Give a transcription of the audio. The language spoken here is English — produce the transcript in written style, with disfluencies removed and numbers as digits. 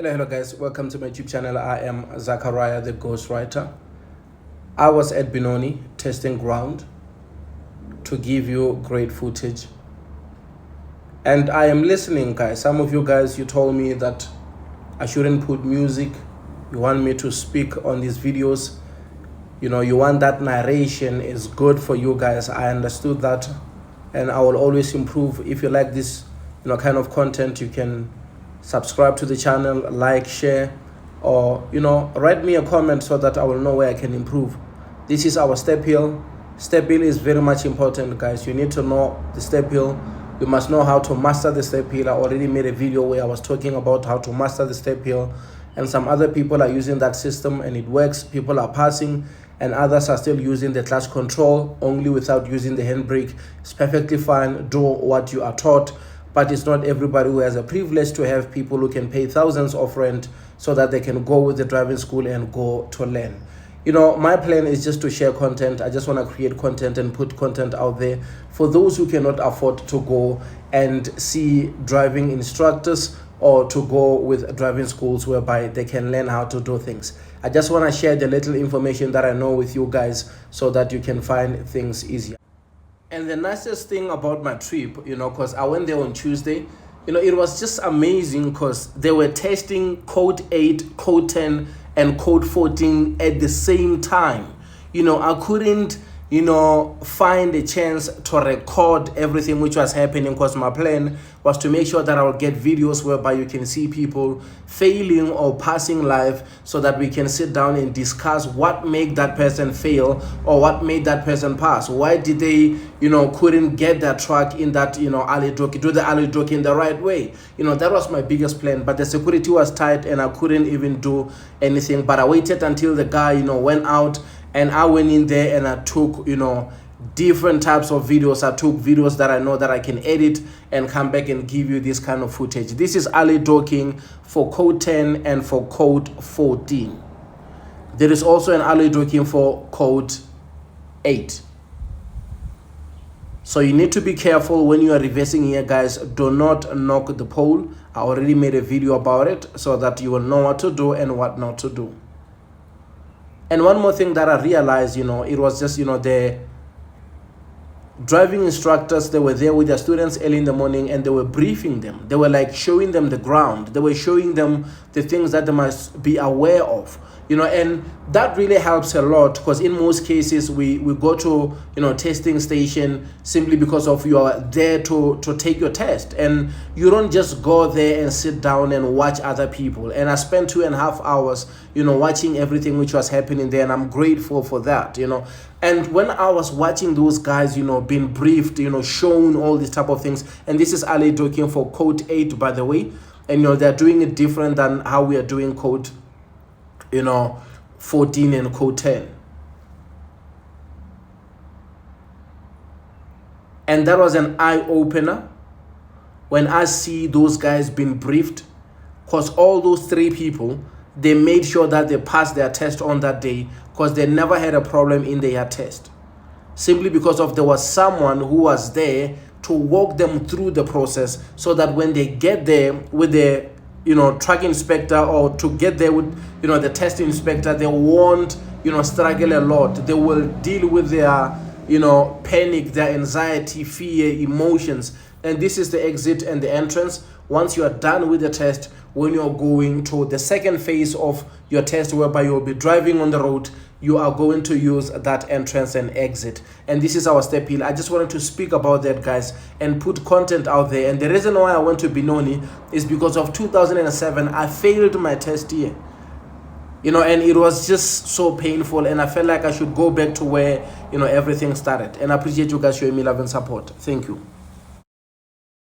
Hello guys, welcome to my YouTube channel. I am Zachariah the Ghostwriter. I was at Benoni Testing Ground to give you great footage, and I am listening, guys. Some of you guys, you told me that I shouldn't put music. You want me to speak on these videos. You want that narration is good for you guys. I understood that, and I will always improve. If you like this kind of content, you can subscribe to the channel, like, share, or write me a comment so that I will know where I can improve. This is our step hill. Step hill is very much important, guys. You need to know the step hill. You must know how to master the step hill. I already made a video where I was talking about how to master the step hill, and some other people are using that system and it works. People are passing, and others are still using the clutch control only without using the handbrake. It's perfectly fine. Do what you are taught. But it's not everybody who has a privilege to have people who can pay thousands of rent so that they can go with the driving school and go to learn. My plan is just to share content. I just want to create content and put content out there for those who cannot afford to go and see driving instructors or to go with driving schools whereby they can learn how to do things. I just want to share the little information that I know with you guys so that you can find things easier. And the nicest thing about my trip, because I went there on Tuesday, it was just amazing because they were testing code 8, code 10, and code 14 at the same time. I couldn't, find a chance to record everything which was happening because my plan was to make sure that I would get videos whereby you can see people failing or passing live so that we can sit down and discuss what made that person fail or what made that person pass. Why did they, couldn't get that truck in that, alley do the alley in the right way. That was my biggest plan, but the security was tight and I couldn't even do anything. But I waited until the guy, went out, and I went in there and I took, different types of videos. I took videos that I know that I can edit and come back and give you this kind of footage. This is alley docking for code 10 and for code 14. There is also an alley docking for code 8. So you need to be careful when you are reversing here, guys. Do not knock the pole. I already made a video about it so that you will know what to do and what not to do. And one more thing that I realized, it was just, the driving instructors, they were there with their students early in the morning and they were briefing them. They were like showing them the ground. They were showing them the things that they must be aware of, and that really helps a lot because in most cases we go to, testing station simply because of you are there to take your test, and you don't just go there and sit down and watch other people. And I spent 2.5 hours, watching everything which was happening there, and I'm grateful for that, And when I was watching those guys, being briefed, shown all these type of things, and this is Ali talking for code 8, by the way, and they're doing it different than how we are doing code 14 and code 10. And that was an eye-opener when I see those guys being briefed, because all those 3 people, they made sure that they passed their test on that day because they never had a problem in their test, simply because of there was someone who was there to walk them through the process so that when they get there with the truck inspector or to get there with the test inspector, they won't struggle a lot. They will deal with their panic, their anxiety, fear, emotions. And this is the exit and the entrance. Once you are done with the test, when you're going to the second phase of your test whereby you'll be driving on the road, you are going to use that entrance and exit. And this is our step hill. I just wanted to speak about that, guys, and put content out there. And the reason why I went to Benoni is because of 2007, I failed my test here. And it was just so painful, and I felt like I should go back to where, everything started. And I appreciate you guys showing me love and support. Thank you.